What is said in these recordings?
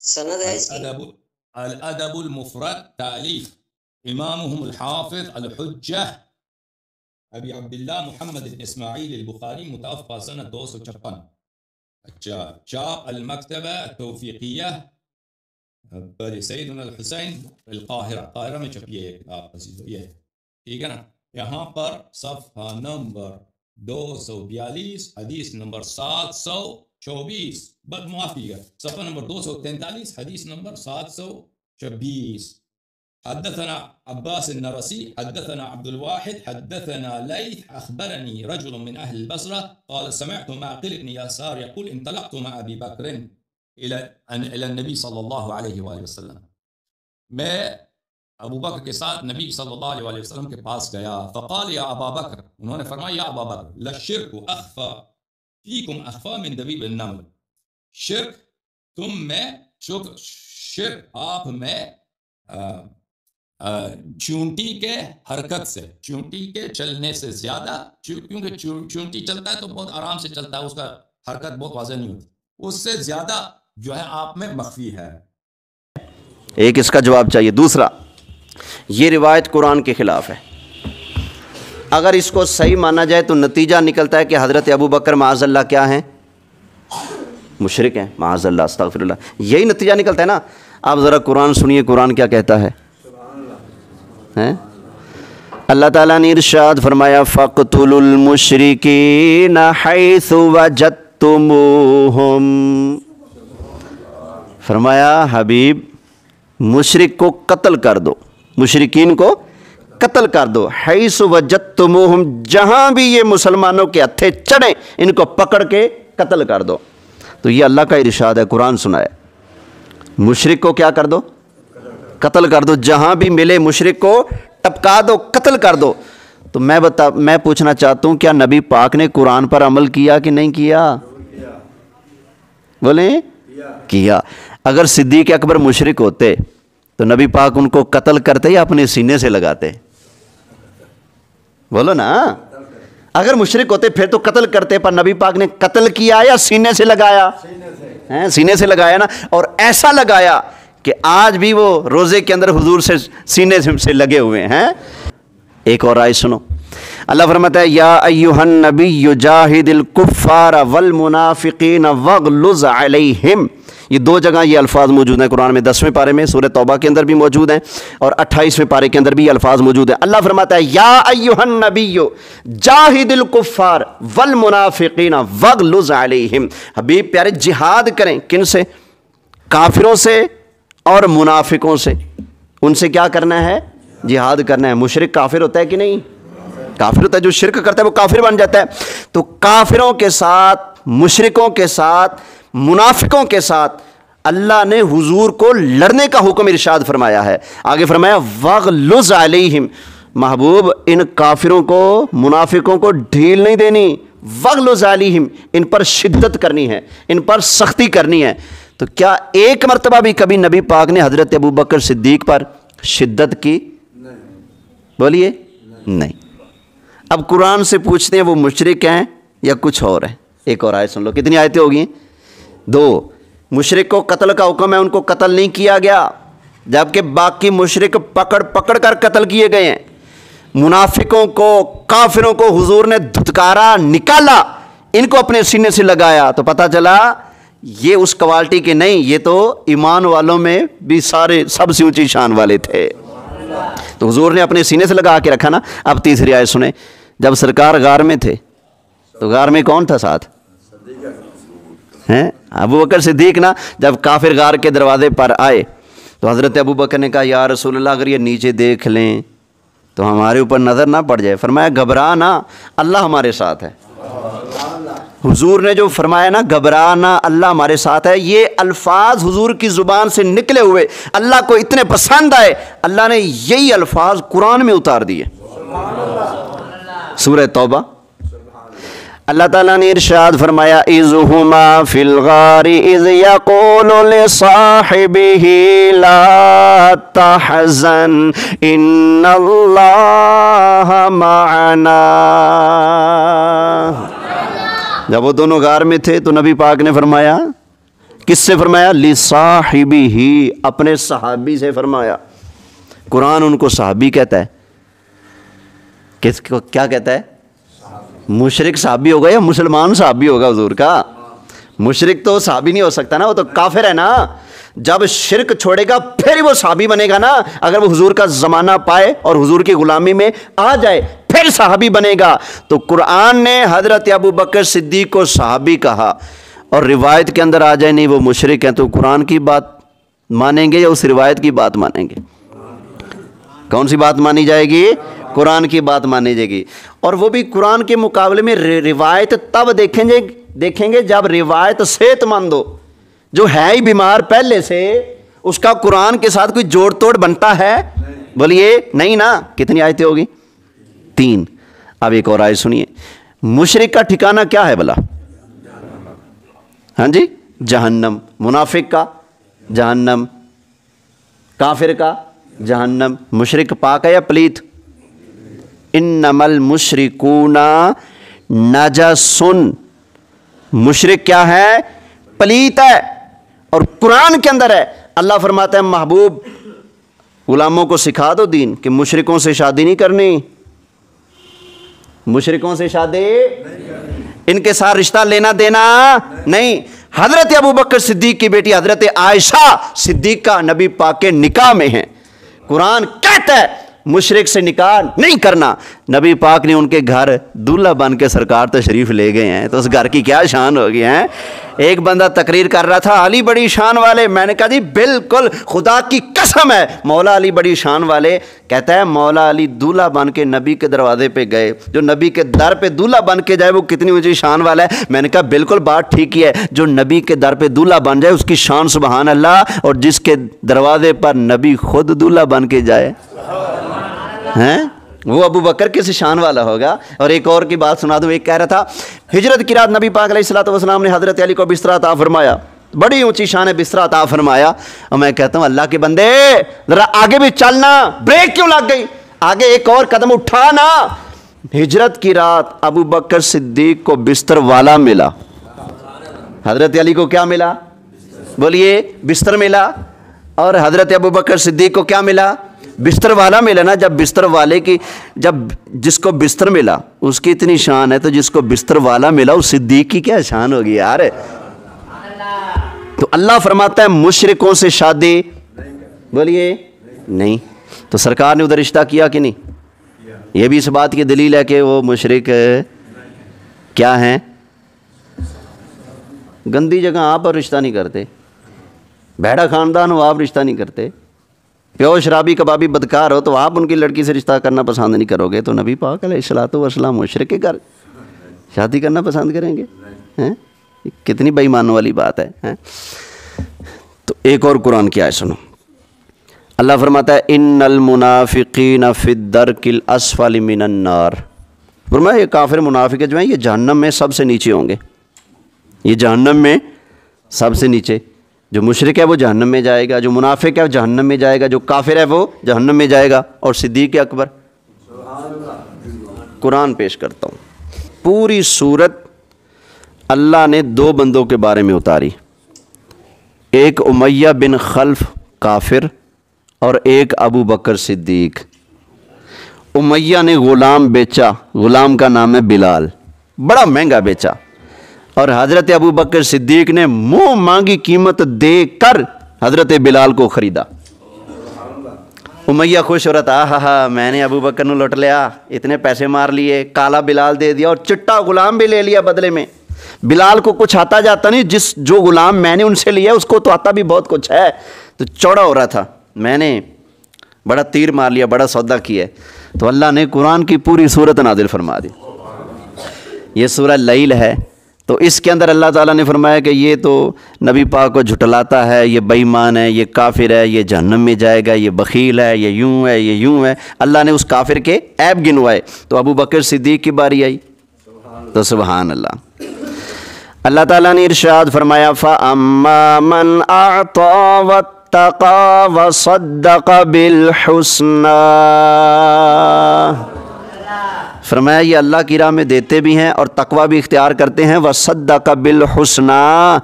سند ہے اس کی؟ الادب المفرد تالیف امامهم الحافظ الحجہ ابی عبداللہ محمد بن اسماعیل البخاری متوفى سنة 256. اچھا، چاپ المکتبہ التوفیقیہ پر سیدنا الحسین القاہرہ، قاہرہ میں چھپی ہے کتاب عزیز، یہ ٹھیک ہے نا؟ یہاں پر صفحہ نمبر 242 حدیث نمبر 724 بد معافی ہے، صفحہ نمبر 243 حدیث نمبر 726. حدثنا عباس النرسي حدثنا عبد الواحد حدثنا ليث أخبرني رجل من أهل البصرة قال سمعت معقل بن يسار يقول انطلقت مع أبي بكر إلى النبي صلى الله عليه وآله وسلم. میں ابو بکر کے ساتھ نبی صلی اللہ علیہ وآلہ وسلم کے پاس گیا. فقال یا ابا بکر، انہوں نے فرمایا یا ابا بکر للشرک اخفى فيكم اخفى من دبيب النمل. شرک تم میں، شرک آپ میں چونٹی کے حرکت سے، چونٹی کے چلنے سے زیادہ، کیونکہ چونٹی چلتا ہے تو بہت آرام سے چلتا ہے، اس کا حرکت بہت واضح نہیں ہوتی، اس سے زیادہ جو ہے آپ میں مخفی ہے. ایک اس کا جواب چاہیے. دوسرا، یہ روایت قرآن کے خلاف ہے. اگر اس کو صحیح مانا جائے تو نتیجہ نکلتا ہے کہ حضرت ابو بکر معاذ اللہ کیا ہیں؟ مشرک ہیں، معاذ اللہ، استغفر اللہ. یہی نتیجہ نکلتا ہے نا. آپ ذرا قرآن سنیے، قرآن کیا کہتا ہے. اللہ تعالیٰ نے ارشاد فرمایا فَاقْتُلُوا الْمُشْرِكِينَ حَيْثُ وَجَدتُّمُوهُمْ. فرمایا حبیب مشرک کو قتل کر دو، مشرکین کو قتل کر دو. حَيْثُ وَجَدتُّمُوهُمْ، جہاں بھی یہ مسلمانوں کے ہتھے چڑھیں ان کو پکڑ کے قتل کر دو. تو یہ اللہ کا ارشاد ہے، قرآن سنا ہے. مشرک کو کیا کر دو؟ قتل کر دو. جہاں بھی ملے مشرک کو ٹپکا دو، قتل کر دو. تو میں پوچھنا چاہتا ہوں کیا نبی پاک نے قرآن پر عمل کیا کہ نہیں کیا؟ بولیں کیا. اگر صدیق اکبر مشرک ہوتے تو نبی پاک ان کو قتل کرتے یا اپنے سینے سے لگاتے؟ بولو نا. اگر مشرک ہوتے پھر تو قتل کرتے، پر نبی پاک نے قتل کیا یا سینے سے لگایا؟ سینے سے لگایا نا. اور ایسا لگایا کہ آج بھی وہ روزے کے اندر حضور سے سینے سے لگے ہوئے ہیں. ایک اور آیت سنو. اللہ فرماتا ہے یا ایھا النبی جاہد الکفار والمنافقین واغلظ علیہم. یہ دو جگہ یہ الفاظ موجود ہیں قرآن میں. 10ویں پارے میں سورہ توبہ کے اندر بھی موجود ہیں اور 28ویں پارے کے اندر بھی یہ الفاظ موجود ہیں. اللہ فرماتا ہے یا ایھا النبی جاہد الکفار والمنافقین واغلظ علیہم. حبیب پیارے جہاد کریں. کن سے؟ کافروں سے اور منافقوں سے. ان سے کیا کرنا ہے؟ جہاد کرنا ہے. مشرک کافر ہوتا ہے کہ نہیں؟ کافر ہوتا ہے. جو شرک کرتا ہے وہ کافر بن جاتا ہے. تو کافروں کے ساتھ، مشرکوں کے ساتھ، منافقوں کے ساتھ اللہ نے حضور کو لڑنے کا حکم ارشاد فرمایا ہے. آگے فرمایا وَاغْلُظْ عَلَيْهِمْ. محبوب ان کافروں کو، منافقوں کو ڈھیل نہیں دینی. وَاغْلُظْ عَلَيْهِمْ، ان پر شدت کرنی ہے، ان پر سختی کرنی ہے. تو کیا ایک مرتبہ بھی کبھی نبی پاک نے حضرت ابو بکر صدیق پر شدت کی؟ بولیے نہیں. اب قرآن سے پوچھتے ہیں وہ مشرک ہیں یا کچھ اور ہیں. ایک اور آیت سن لو. کتنی آیتیں ہوگی؟ 2. مشرک کو قتل کا حکم ہے، ان کو قتل نہیں کیا گیا، جبکہ باقی مشرک پکڑ کر قتل کیے گئے ہیں. منافقوں کو، کافروں کو حضور نے دھتکارا، نکالا، ان کو اپنے سینے سے لگایا. تو پتہ چلا یہ اس کوالٹی کے نہیں، یہ تو ایمان والوں میں بھی سارے سب سے اونچی شان والے تھے. تو حضور نے اپنے سینے سے لگا کے رکھا نا. اب تیسری آیت سنیں. جب سرکار غار میں تھے تو غار میں کون تھا ساتھ؟ ابو بکر صدیق نا. جب کافر غار کے دروازے پر آئے تو حضرت ابو بکر نے کہا یا رسول اللہ اگر یہ نیچے دیکھ لیں تو ہمارے اوپر نظر نہ پڑ جائے. فرمایا گھبرانا، اللہ ہمارے ساتھ ہے. حضور نے جو فرمایا نا گھبرانا اللہ ہمارے ساتھ ہے، یہ الفاظ حضور کی زبان سے نکلے ہوئے اللہ کو اتنے پسند آئے، اللہ نے یہی الفاظ قرآن میں اتار دیے. سورہ توبہ اللہ تعالیٰ نے ارشاد فرمایا اذ ہما فی الغار اذ یقول لصاحبہ لا تحزن ان اللہ معنا. جب وہ دونوں غار میں تھے تو نبی پاک نے فرمایا کس سے فرمایا؟ لصاحبہ ہی، اپنے صحابی سے فرمایا۔ قرآن ان کو صحابی کہتا ہے، کس کو کیا کہتا ہے؟ مشرک صحابی ہوگا یا مسلمان صحابی ہوگا حضور کا؟ مشرک تو صحابی نہیں ہو سکتا نا، وہ تو کافر ہے نا۔ جب شرک چھوڑے گا پھر وہ صحابی بنے گا نا، اگر وہ حضور کا زمانہ پائے اور حضور کی غلامی میں آ جائے پھر صحابی بنے گا۔ تو قرآن نے حضرت ابو بکر صدیق کو صحابی کہا، اور روایت کے اندر آ جائے نہیں وہ مشرک ہیں، تو قرآن کی بات مانیں گے یا اس روایت کی بات مانیں گے؟ کون سی بات مانی جائے گی؟ قرآن کی بات مانی جائے گی۔ اور وہ بھی قرآن کے مقابلے میں روایت تب دیکھیں گے جب روایت صحت مند ہو۔ جو ہے ہی بیمار پہلے سے، اس کا قرآن کے ساتھ کوئی جوڑ توڑ بنتا ہے؟ بولیے نہیں نا۔ کتنی آیتیں ہوگی؟ 3۔ اب ایک اور آیت سنیے، مشرک کا ٹھکانہ کیا ہے بھلا؟ ہاں جی، جہنم۔ منافق کا جہنم، کافر کا جہنم۔ مشرک پاک ہے یا پلیت؟ انما المشرکون نجس، مشرک کیا ہے؟ پلیت ہے۔ اور قرآن کے اندر ہے، اللہ فرماتا ہے محبوب غلاموں کو سکھا دو دین کہ مشرکوں سے شادی نہیں کرنی، مشرکوں سے شادی، ان کے ساتھ رشتہ لینا دینا نہیں۔ حضرت ابو بکر صدیق کی بیٹی حضرت عائشہ صدیقہ نبی پاک کے نکاح میں ہیں، قرآن کہتا ہے مشرک سے نکاح نہیں کرنا۔ نبی پاک نے ان کے گھر دولہا بن کے سرکار تشریف لے گئے ہیں، تو اس گھر کی کیا شان ہوگی ہیں؟ ایک بندہ تقریر کر رہا تھا علی بڑی شان والے، میں نے کہا جی بالکل خدا کی قسم ہے مولا علی بڑی شان والے۔ کہتا ہے مولا علی دولہا بن کے نبی کے دروازے پہ گئے، جو نبی کے در پہ دولہا بن کے جائے وہ کتنی اونچی شان والا ہے۔ میں نے کہا بالکل بات ٹھیک ہی ہے، جو نبی کے در پہ دولہا بن جائے اس کی شان سبحان اللہ، اور جس کے دروازے پر نبی خود دولہا بن کے جائے ہیں وہ ابو بکر کس شان والا ہوگا۔ اور ایک اور کی بات سنا دوں، ایک کہہ رہا تھا ہجرت کی رات نبی پاک علیہ الصلوۃ والسلام نے حضرت علی کو بستر عطا فرمایا، بڑی اونچی شان ہے بستر عطا فرمایا، اور میں کہتا ہوں اللہ کے بندے ذرا آگے بھی چلنا، بریک کیوں لگ گئی؟ آگے ایک اور قدم اٹھانا۔ ہجرت کی رات ابو بکر صدیق کو بستر والا ملا، حضرت علی کو کیا ملا؟ بولیے بستر ملا، اور حضرت ابو بکر صدیق کو کیا ملا؟ بستر والا ملا نا۔ جب بستر والے کی، جب جس کو بستر ملا اس کی اتنی شان ہے، تو جس کو بستر والا ملا اس صدیق کی کیا شان ہوگی یار۔ تو اللہ فرماتا ہے مشرکوں سے شادی بولیے نہیں، تو سرکار نے ادھر رشتہ کیا کہ نہیں؟ یہ بھی اس بات کی دلیل ہے کہ وہ مشرک کیا ہیں؟ گندی جگہ آپ اور رشتہ نہیں کرتے، بھیڑا خاندان ہو آپ رشتہ نہیں کرتے، پیو شرابی کبابی بدکار ہو تو آپ ان کی لڑکی سے رشتہ کرنا پسند نہیں کرو گے، تو نبی پاک علیہ الصلوۃ والسلام مشرک کے گھر شادی کرنا پسند کریں گے؟ کتنی بے ایمانی والی بات ہے۔ تو ایک اور قرآن کی آیت سنو، اللہ فرماتا ہے ان المنافقین فی الدرک الاسفل من النار، فرمایا یہ کافر منافق جو ہیں یہ جہنم میں سب سے نیچے ہوں گے، یہ جہنم میں سب سے نیچے۔ جو مشرک ہے وہ جہنم میں جائے گا، جو منافق ہے وہ جہنم میں جائے گا، جو کافر ہے وہ جہنم میں جائے گا۔ اور صدیق اکبر، قرآن پیش کرتا ہوں، پوری سورت اللہ نے 2 بندوں کے بارے میں اتاری، ایک امیہ بن خلف کافر اور ایک ابو بکر صدیق۔ امیہ نے غلام بیچا، غلام کا نام ہے بلال، بڑا مہنگا بیچا، اور حضرت ابو بکر صدیق نے منہ مانگی قیمت دے کر حضرت بلال کو خریدا۔ امیہ خوش ہو رہا تھا، ہاں میں نے ابو بکر نے لوٹ لیا، اتنے پیسے مار لیے، کالا بلال دے دیا اور چٹا غلام بھی لے لیا بدلے میں۔ بلال کو کچھ آتا جاتا نہیں، جو غلام میں نے ان سے لیا اس کو تو آتا بھی بہت کچھ ہے، تو چوڑا ہو رہا تھا، میں نے بڑا تیر مار لیا، بڑا سودا کیا ہے۔ تو اللہ نے قرآن کی پوری سورت نازل فرما دی، یہ سورہ لیل ہے۔ تو اس کے اندر اللہ تعالیٰ نے فرمایا کہ یہ تو نبی پاک کو جھٹلاتا ہے، یہ بے ایمان ہے، یہ کافر ہے، یہ جہنم میں جائے گا، یہ بخیل ہے، یہ یوں ہے، یہ یوں ہے۔ اللہ نے اس کافر کے عیب گنوائے۔ تو ابو بکر صدیق کی باری آئی تو سبحان اللہ، اللہ تعالیٰ نے ارشاد فرمایا فَأَمَّا مَنْ أَعْطَى وَاتَّقَى وَصَدَّقَ بِالْحُسْنَى، فرمایا یہ اللہ کی راہ میں دیتے بھی ہیں اور تقوی بھی اختیار کرتے ہیں، وَصَدَّقَ بِالْحُسْنَى،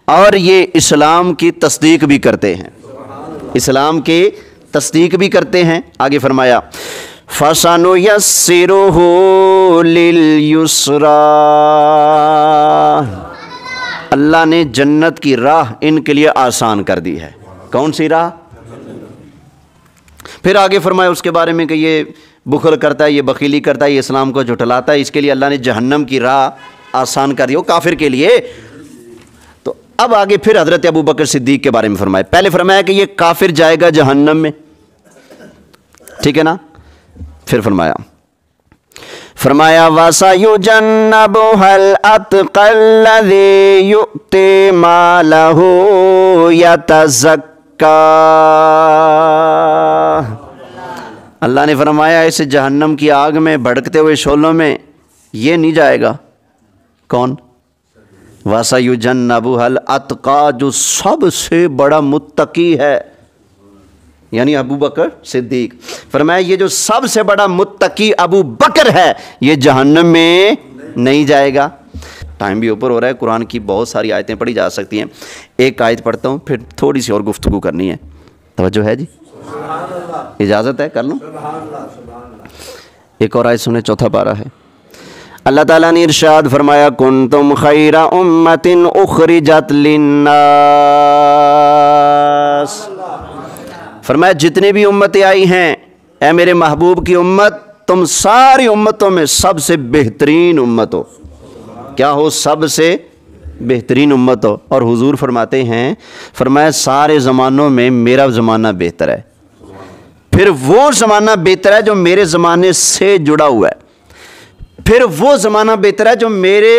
اور یہ اسلام کی تصدیق بھی کرتے ہیں، اسلام کی تصدیق بھی کرتے ہیں۔ آگے فرمایا فَسَنُيَسِّرُهُ لِلْيُسْرَىٰ، اللہ نے جنت کی راہ ان کے لیے آسان کر دی ہے۔ کون سی راہ؟ پھر آگے فرمایا اس کے بارے میں کہ یہ بخل کرتا ہے، یہ بخیلی کرتا ہے، یہ اسلام کو جھٹلاتا ہے، اس کے لیے اللہ نے جہنم کی راہ آسان کر دی ہو کافر کے لیے۔ تو اب آگے پھر حضرت ابو بکر صدیق کے بارے میں فرمایا، پہلے فرمایا کہ یہ کافر جائے گا جہنم میں، ٹھیک ہے نا؟ پھر فرمایا وَسَيُجَنَّبُهَا الْأَتْقَى الَّذِي يُؤْتِي مَالَهُ يَتَزَكَّى، اللہ نے فرمایا اس جہنم کی آگ میں بھڑکتے ہوئے شعلوں میں یہ نہیں جائے گا۔ کون؟ وَسَيُجَنَّبُهَا الْأَتْقَى، جو سب سے بڑا متقی ہے، یعنی ابو بکر صدیق۔ فرمایا یہ جو سب سے بڑا متقی ابو بکر ہے یہ جہنم میں نہیں جائے گا۔ ٹائم بھی اوپر ہو رہا ہے، قرآن کی بہت ساری آیتیں پڑھی جا سکتی ہیں، ایک آیت پڑھتا ہوں پھر تھوڑی سی اور گفتگو کرنی ہے، توجہ ہے جی؟ اجازت ہے کر لوں؟ ایک اور آیت سنیں، چوتھا پارہ ہے۔ اللہ تعالیٰ نے ارشاد فرمایا کنتم خیر امت اخرجت للناس، فرمایا جتنی بھی امتیں آئی ہیں اے میرے محبوب کی امت، تم ساری امتوں میں سب سے بہترین امت ہو۔ کیا ہو؟ سب سے بہترین امت ہو۔ اور حضور فرماتے ہیں، فرمایا سارے زمانوں میں میرا زمانہ بہتر ہے، پھر وہ زمانہ بہتر ہے جو میرے زمانے سے جڑا ہوا ہے، پھر وہ زمانہ بہتر ہے جو میرے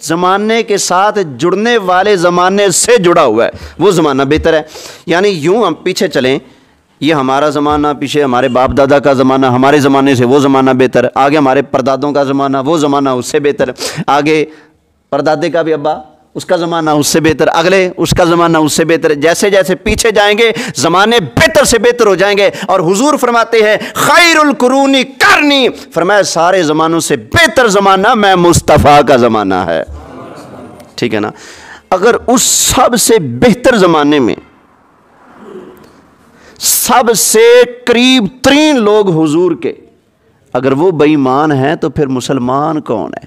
زمانے کے ساتھ جڑنے والے زمانے سے جڑا ہوا ہے، وہ زمانہ بہتر ہے۔ یعنی یوں ہم پیچھے چلیں، یہ ہمارا زمانہ، پیچھے ہمارے باپ دادا کا زمانہ، ہمارے زمانے سے وہ زمانہ بہتر ہے، آگے ہمارے پردادوں کا زمانہ، وہ زمانہ اس سے بہتر ہے، آگے پردادے کا بھی ابا اس کا زمانہ اس سے بہتر، اگلے اس کا زمانہ اس سے بہتر ہے۔ جیسے جیسے پیچھے جائیں گے زمانے بہتر سے بہتر ہو جائیں گے۔ اور حضور فرماتے ہیں خیر القرون قرنی، فرمایا سارے زمانوں سے بہتر زمانہ میں مصطفیٰ کا زمانہ ہے، ٹھیک ہے نا؟ اگر اس سب سے بہتر زمانے میں سب سے قریب ترین لوگ حضور کے اگر وہ بے ایمان ہیں تو پھر مسلمان کون ہے؟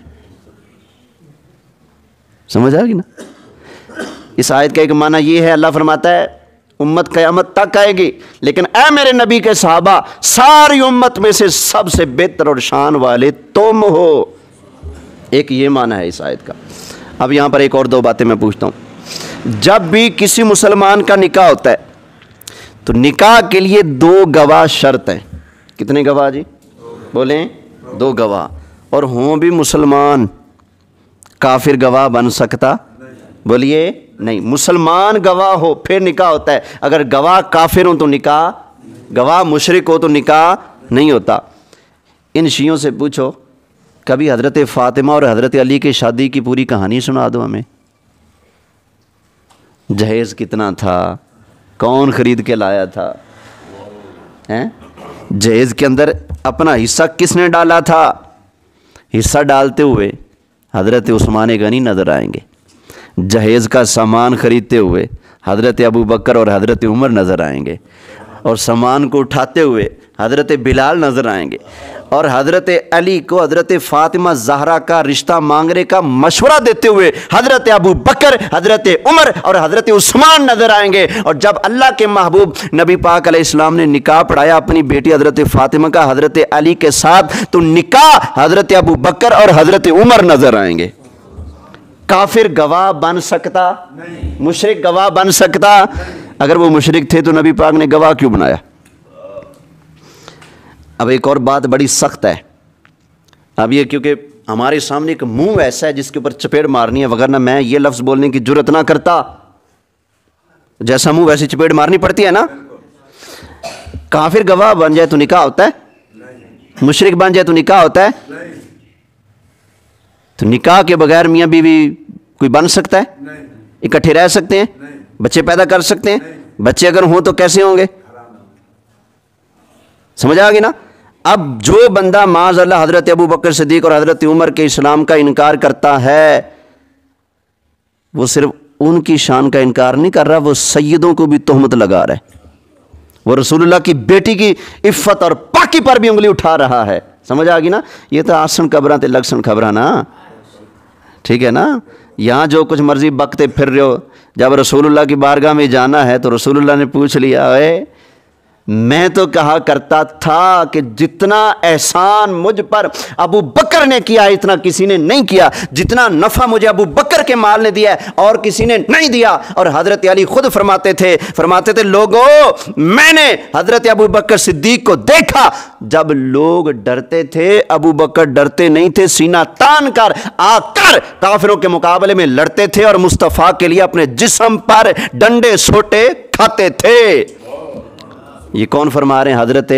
سمجھ آ گئی نا؟ اس آیت کا ایک معنی یہ ہے، اللہ فرماتا ہے امت قیامت تک آئے گی لیکن اے میرے نبی کے صحابہ ساری امت میں سے سب سے بہتر اور شان والے تم ہو۔ ایک یہ معنی ہے اس آیت کا۔ اب یہاں پر ایک اور دو باتیں میں پوچھتا ہوں۔ جب بھی کسی مسلمان کا نکاح ہوتا ہے تو نکاح کے لیے 2 گواہ شرط ہیں۔ کتنے گواہ جی؟ بولیں 2 گواہ، اور ہوں بھی مسلمان۔ کافر گواہ بن سکتا؟ بولیے نہیں، مسلمان گواہ ہو پھر نکاح ہوتا ہے، اگر گواہ کافر ہوں تو نکاح، گواہ مشرک ہو تو نکاح نہیں ہوتا۔ ان شیعوں سے پوچھو کبھی حضرت فاطمہ اور حضرت علی کی شادی کی پوری کہانی سنا دو ہمیں، جہیز کتنا تھا، کون خرید کے لایا تھا، جہیز کے اندر اپنا حصہ کس نے ڈالا تھا؟ حصہ ڈالتے ہوئے حضرت عثمان غنی نظر آئیں گے، جہیز کا سامان خریدتے ہوئے حضرت ابو بکر اور حضرت عمر نظر آئیں گے، اور سامان کو اٹھاتے ہوئے حضرت بلال نظر آئیں گے، اور حضرت علی کو حضرت فاطمہ زہرا کا رشتہ مانگنے کا مشورہ دیتے ہوئے حضرت ابو بکر، حضرت عمر اور حضرت عثمان نظر آئیں گے۔ اور جب اللہ کے محبوب نبی پاک علیہ السلام نے نکاح پڑھایا اپنی بیٹی حضرت فاطمہ کا حضرت علی کے ساتھ تو نکاح حضرت ابو بکر اور حضرت عمر نظر آئیں گے۔ کافر گواہ بن سکتا؟ مشرک گواہ بن سکتا؟ اگر وہ مشرک تھے تو نبی پاک نے گواہ کیوں بنایا؟ اب ایک اور بات بڑی سخت ہے، اب یہ کیونکہ ہمارے سامنے ایک منہ ایسا ہے جس کے اوپر چپیڑ مارنی ہے، وگرنہ میں یہ لفظ بولنے کی جرت نہ کرتا، جیسا منہ ویسے چپیڑ مارنی پڑتی ہے نا۔ کافر گواہ بن جائے تو نکاح ہوتا ہے؟ مشرک بن جائے تو نکاح ہوتا ہے؟ تو نکاح کے بغیر میاں بیوی کوئی بن سکتا ہے؟ اکٹھے رہ سکتے ہیں؟ بچے پیدا کر سکتے ہیں؟ بچے اگر ہوں تو کیسے ہوں گے؟ سمجھ آ گئی نا؟ اب جو بندہ معاذ اللہ حضرت ابو بکر صدیق اور حضرت عمر کے اسلام کا انکار کرتا ہے وہ صرف ان کی شان کا انکار نہیں کر رہا، وہ سیدوں کو بھی تہمت لگا رہا ہے، وہ رسول اللہ کی بیٹی کی عفت اور پاکی پر بھی انگلی اٹھا رہا ہے. سمجھ آ گئی نا؟ یہ تو آسن خبراں تے لگسن خبراں نا، ٹھیک ہے نا؟ یہاں جو کچھ مرضی بکتے پھر رہے ہو، جب رسول اللہ کی بارگاہ میں جانا ہے تو رسول اللہ نے پوچھ لیا، اے میں تو کہا کرتا تھا کہ جتنا احسان مجھ پر ابو بکر نے کیا اتنا کسی نے نہیں کیا، جتنا نفع مجھے ابو بکر کے مال نے دیا ہے اور کسی نے نہیں دیا. اور حضرت علی خود فرماتے تھے لوگو میں نے حضرت ابو بکر صدیق کو دیکھا جب لوگ ڈرتے تھے، ابو بکر ڈرتے نہیں تھے، سینہ تان کر آ کر کافروں کے مقابلے میں لڑتے تھے اور مصطفیٰ کے لیے اپنے جسم پر ڈنڈے سوٹے کھاتے تھے. یہ کون فرما رہے ہیں؟ حضرت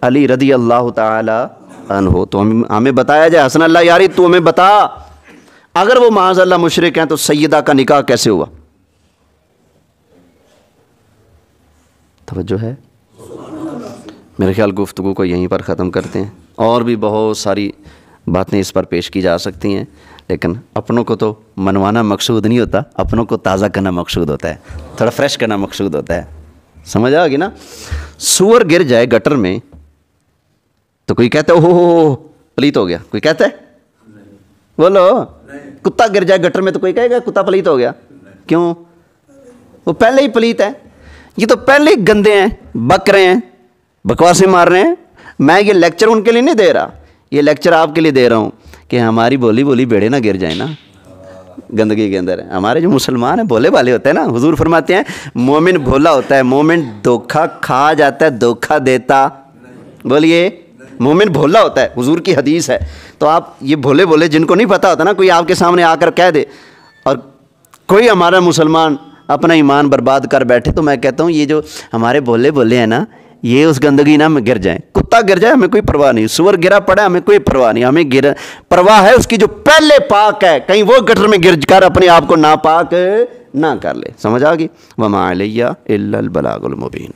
علی رضی اللہ تعالی عنہ. تو ہمیں بتایا جائے، حسن اللہ یاری تو ہمیں بتا، اگر وہ معاذ اللہ مشرک ہیں تو سیدہ کا نکاح کیسے ہوا؟ توجہ ہے؟ میرے خیال گفتگو کو یہیں پر ختم کرتے ہیں. اور بھی بہت ساری باتیں اس پر پیش کی جا سکتی ہیں، لیکن اپنوں کو تو منوانا مقصود نہیں ہوتا، اپنوں کو تازہ کرنا مقصود ہوتا ہے، تھوڑا فریش کرنا مقصود ہوتا ہے. سمجھ آ گئی نا؟ سور گر جائے گٹر میں تو کوئی کہتا ہے اوہ پلیت ہو گیا، کوئی کہتا ہے؟ بولو. کتا گر جائے گٹر میں تو کوئی کہے گا کتا پلیت ہو گیا؟ کیوں؟ وہ پہلے ہی پلیت ہے، یہ تو پہلے ہی گندے ہیں، بک رہے ہیں، بکواسیں مار رہے ہیں. میں یہ لیکچر ان کے لیے نہیں دے رہا، یہ لیکچر آپ کے لیے دے رہا ہوں کہ ہماری بولی بیڑے نہ گر جائیں نا گندگی کے اندر. ہمارے جو مسلمان ہیں بھولے والے ہوتے ہیں نا، حضور فرماتے ہیں مومن بھولا ہوتا ہے، مومن دھوکہ کھا جاتا ہے، دھوکہ دیتا. بولیے مومن بھولا ہوتا ہے، حضور کی حدیث ہے. تو آپ یہ بھولے جن کو نہیں پتہ ہوتا نا، کوئی آپ کے سامنے آ کر کہہ دے اور کوئی ہمارا مسلمان اپنا ایمان برباد کر بیٹھے، تو میں کہتا ہوں یہ جو ہمارے بھولے ہیں نا، یہ اس گندگی نہ میں گر جائیں. کتا گر جائے ہمیں کوئی پرواہ نہیں، سور گرا پڑا ہمیں کوئی پرواہ نہیں، ہمیں پرواہ ہے اس کی جو پہلے پاک ہے، کہیں وہ گٹر میں گر کر اپنے آپ کو ناپاک نہ کر لے. سمجھ آ گئی؟ وما علیہ الا البلاغ المبین.